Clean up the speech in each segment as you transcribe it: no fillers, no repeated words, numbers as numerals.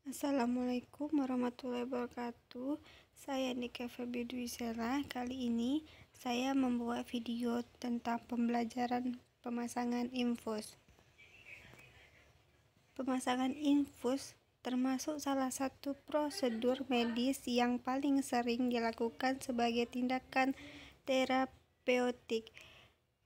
Assalamualaikum warahmatullahi wabarakatuh. Saya Nika Febi Dwisela. Kali ini saya membuat video tentang pembelajaran pemasangan infus. Pemasangan infus termasuk salah satu prosedur medis yang paling sering dilakukan sebagai tindakan terapeutik.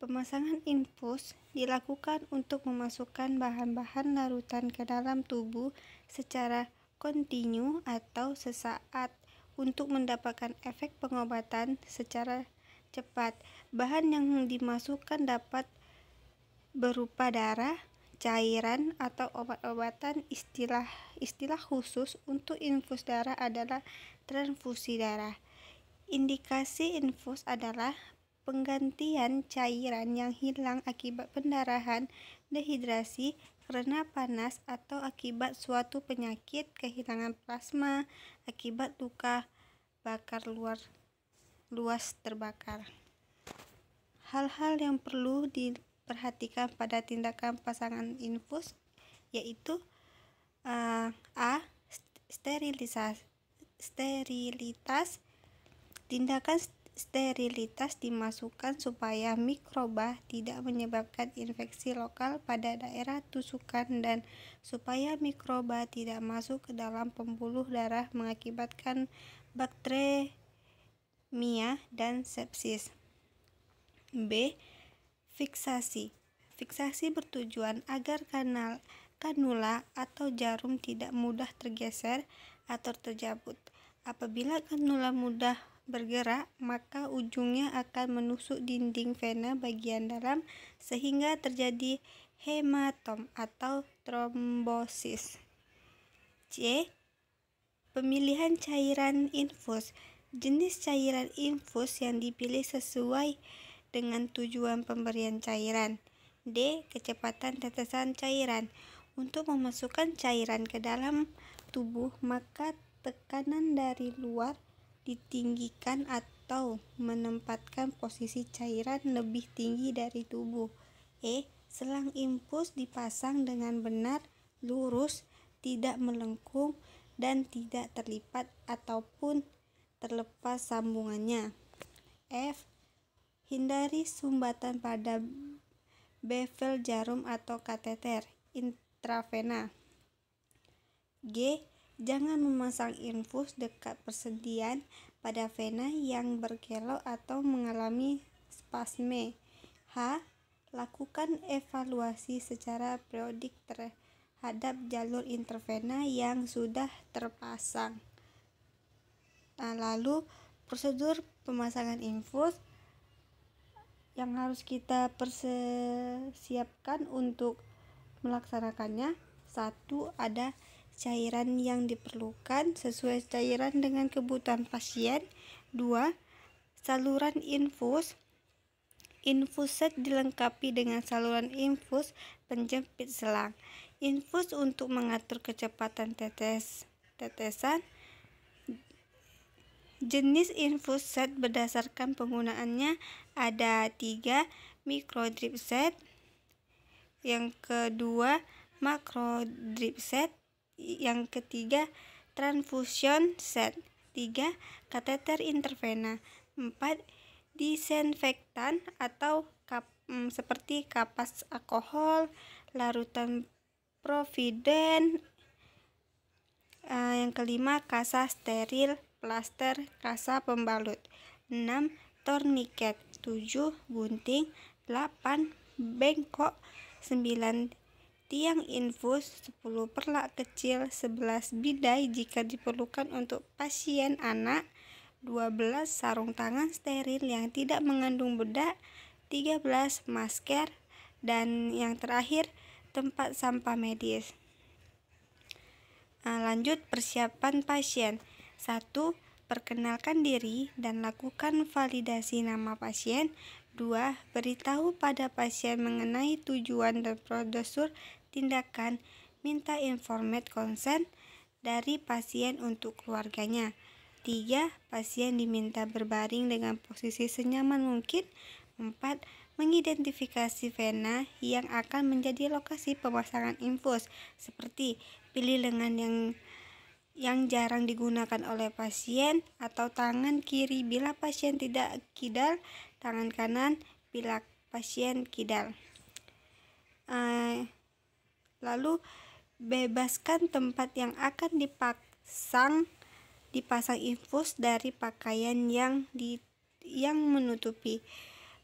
Pemasangan infus dilakukan untuk memasukkan bahan-bahan larutan ke dalam tubuh secara kontinu atau sesaat untuk mendapatkan efek pengobatan secara cepat. Bahan yang dimasukkan dapat berupa darah, cairan, atau obat-obatan. Istilah khusus untuk infus darah adalah transfusi darah. Indikasi infus adalah penggantian cairan yang hilang akibat pendarahan, dehidrasi, karena panas, atau akibat suatu penyakit, kehilangan plasma, akibat luka bakar luas terbakar. Hal-hal yang perlu diperhatikan pada tindakan pasangan infus yaitu A. Sterilitas. Tindakan sterilitas dimasukkan supaya mikroba tidak menyebabkan infeksi lokal pada daerah tusukan dan supaya mikroba tidak masuk ke dalam pembuluh darah mengakibatkan bakteremia dan sepsis. B. Fiksasi. Fiksasi bertujuan agar kanula atau jarum tidak mudah tergeser atau terjabut. Apabila kanula mudah bergerak, maka ujungnya akan menusuk dinding vena bagian dalam sehingga terjadi hematom atau trombosis. C. Pemilihan cairan infus. Jenis cairan infus yang dipilih sesuai dengan tujuan pemberian cairan. D. Kecepatan tetesan cairan. Untuk memasukkan cairan ke dalam tubuh, maka tekanan dari luar ditinggikan atau menempatkan posisi cairan lebih tinggi dari tubuh. E. Selang infus dipasang dengan benar, lurus, tidak melengkung, dan tidak terlipat ataupun terlepas sambungannya. F. Hindari sumbatan pada bevel jarum atau kateter intravena. G. Jangan memasang infus dekat persendian pada vena yang berkelok atau mengalami spasme. H. Lakukan evaluasi secara periodik terhadap jalur intravena yang sudah terpasang. Lalu prosedur pemasangan infus yang harus kita persiapkan untuk melaksanakannya. 1. Ada cairan yang diperlukan sesuai cairan dengan kebutuhan pasien. 2. Saluran infus. Infus set dilengkapi dengan saluran infus penjepit selang. Infus untuk mengatur kecepatan tetesan. Jenis infus set berdasarkan penggunaannya ada 3. Microdrip set. Yang kedua, macrodrip set. Yang ketiga, transfusion set. 3. Kateter intravena. 4. Disinfektan atau seperti kapas alkohol, larutan providen. Yang kelima, kasa steril, plaster, kasa pembalut. 6. Torniket. 7. Gunting. 8. Bengkok. 9. Tiang infus. 10. Perlak kecil. 11. Bidai jika diperlukan untuk pasien anak. 12. Sarung tangan steril yang tidak mengandung bedak. 13. Masker. Dan yang terakhir, tempat sampah medis. Lanjut persiapan pasien. 1. Perkenalkan diri dan lakukan validasi nama pasien. 2. Beritahu pada pasien mengenai tujuan dan prosedur tindakan. Minta informed consent dari pasien untuk keluarganya. 3. Pasien diminta berbaring dengan posisi senyaman mungkin. 4. Mengidentifikasi vena yang akan menjadi lokasi pemasangan infus, seperti pilih lengan yang yang jarang digunakan oleh pasien, atau tangan kiri bila pasien tidak kidal, tangan kanan bila pasien kidal. Lalu bebaskan tempat yang akan dipasang infus dari pakaian yang menutupi.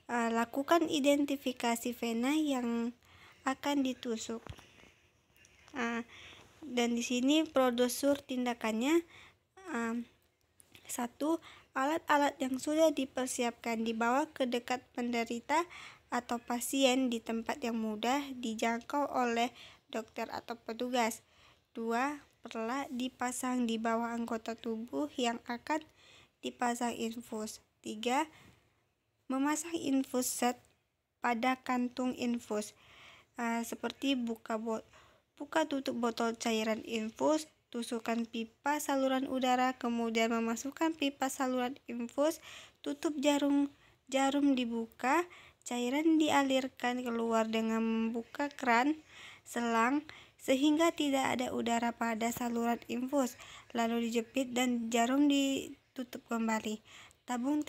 Lakukan identifikasi vena yang akan ditusuk. Dan di sini prosedur tindakannya. 1. Alat-alat yang sudah dipersiapkan dibawa ke dekat penderita atau pasien di tempat yang mudah dijangkau oleh dokter atau petugas. 2. Perlah dipasang di bawah anggota tubuh yang akan dipasang infus. 3. Memasang infus set pada kantung infus, seperti buka tutup botol cairan infus, tusukkan pipa saluran udara, kemudian memasukkan pipa saluran infus, tutup jarum dibuka, cairan dialirkan keluar dengan membuka keran selang sehingga tidak ada udara pada saluran infus, lalu dijepit dan jarum ditutup kembali. Tabung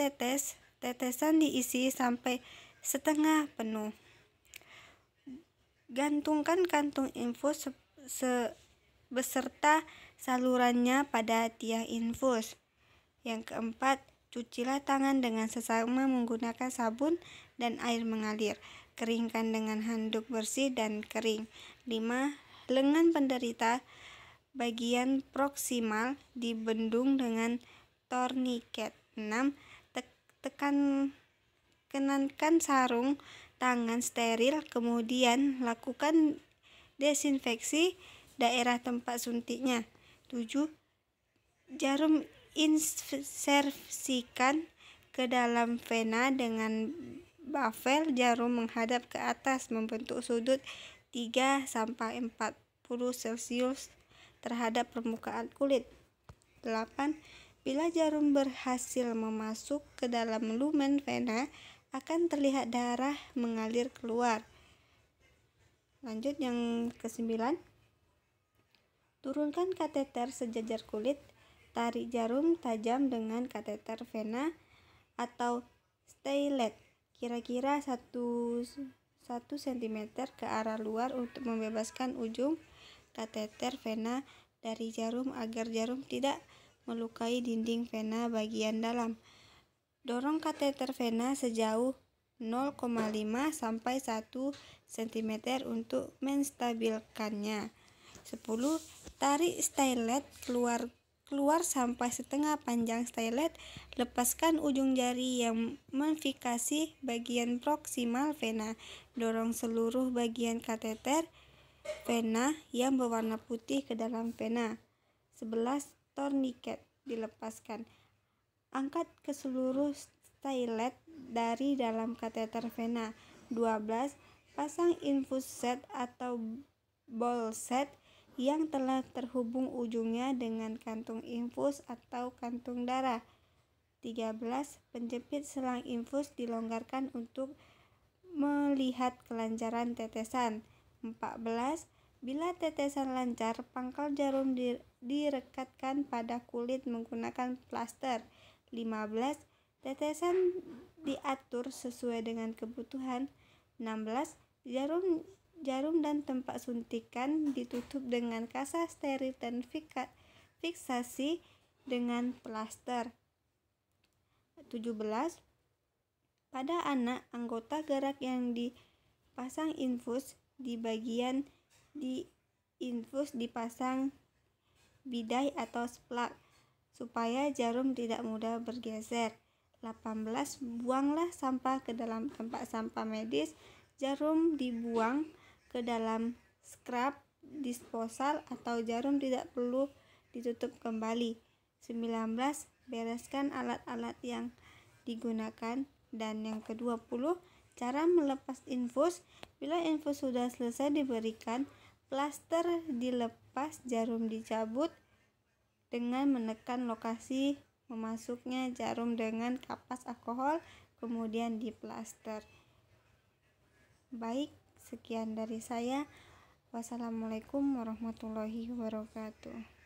tetesan diisi sampai setengah penuh. Gantungkan kantung infus beserta salurannya pada tiang infus. Yang keempat, cucilah tangan dengan sesama menggunakan sabun dan air mengalir. Keringkan dengan handuk bersih dan kering. 5. Lengan penderita bagian proksimal dibendung dengan torniket. 6. Kenankan sarung tangan steril, kemudian lakukan desinfeksi daerah tempat suntiknya. 7. Jarum insersikan ke dalam vena dengan bavel jarum menghadap ke atas membentuk sudut 3-40 Celcius terhadap permukaan kulit. 8. Bila jarum berhasil memasuk ke dalam lumen vena, akan terlihat darah mengalir keluar. Lanjut yang ke-9. Turunkan kateter sejajar kulit. Tarik jarum tajam dengan kateter vena atau stylet kira-kira 1 cm ke arah luar untuk membebaskan ujung kateter vena dari jarum agar jarum tidak melukai dinding vena bagian dalam. Dorong kateter vena sejauh 0,5 sampai 1 cm untuk menstabilkannya. 10. Tarik stylet keluar sampai setengah panjang stylet. Lepaskan ujung jari yang memfikasi bagian proksimal vena. Dorong seluruh bagian kateter vena yang berwarna putih ke dalam vena. 11. Torniket dilepaskan. Angkat ke seluruh stylet dari dalam kateter vena. 12. Pasang infus set atau ball set yang telah terhubung ujungnya dengan kantung infus atau kantung darah. 13. Penjepit selang infus dilonggarkan untuk melihat kelancaran tetesan. 14. Bila tetesan lancar, pangkal jarum direkatkan pada kulit menggunakan plaster. 15. Tetesan diatur sesuai dengan kebutuhan. 16. Jarum dan tempat suntikan ditutup dengan kasa steril dan fiksasi dengan plaster. 17. Pada anak, anggota gerak yang dipasang infus di bagian di infus dipasang bidai atau splak supaya jarum tidak mudah bergeser. 18. Buanglah sampah ke dalam tempat sampah medis. Jarum dibuang ke dalam scrap disposal atau jarum tidak perlu ditutup kembali. 19. Bereskan alat-alat yang digunakan. Dan yang ke-20, cara melepas infus. Bila infus sudah selesai diberikan, plaster dilepas, jarum dicabut dengan menekan lokasi memasuknya jarum dengan kapas alkohol, kemudian diplaster. Baik, sekian dari saya. Wassalamualaikum warahmatullahi wabarakatuh.